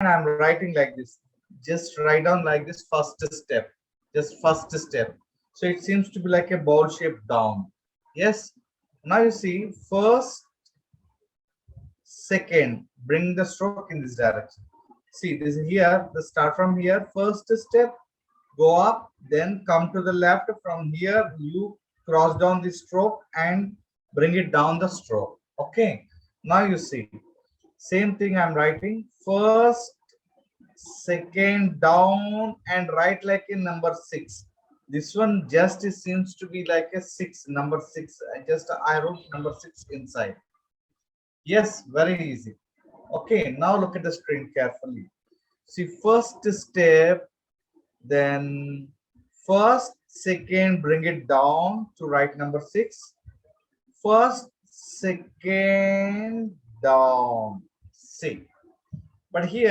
and I'm writing like this. Just write down like this first step. Just first step. So it seems to be like a ball shape down. Yes. Now you see first, second, bring the stroke in this direction. See this is here. The start from here. First step, go up, then come to the left. From here, you cross down the stroke and bring it down the stroke. Okay. Now you see same thing I'm writing. First, second down and write like a number 6. This one just seems to be like a 6, number 6. Just I wrote number 6 inside. Yes, very easy. Okay, now look at the screen carefully. See, first step, then first, second, bring it down to write number 6. First, second, down. See, but here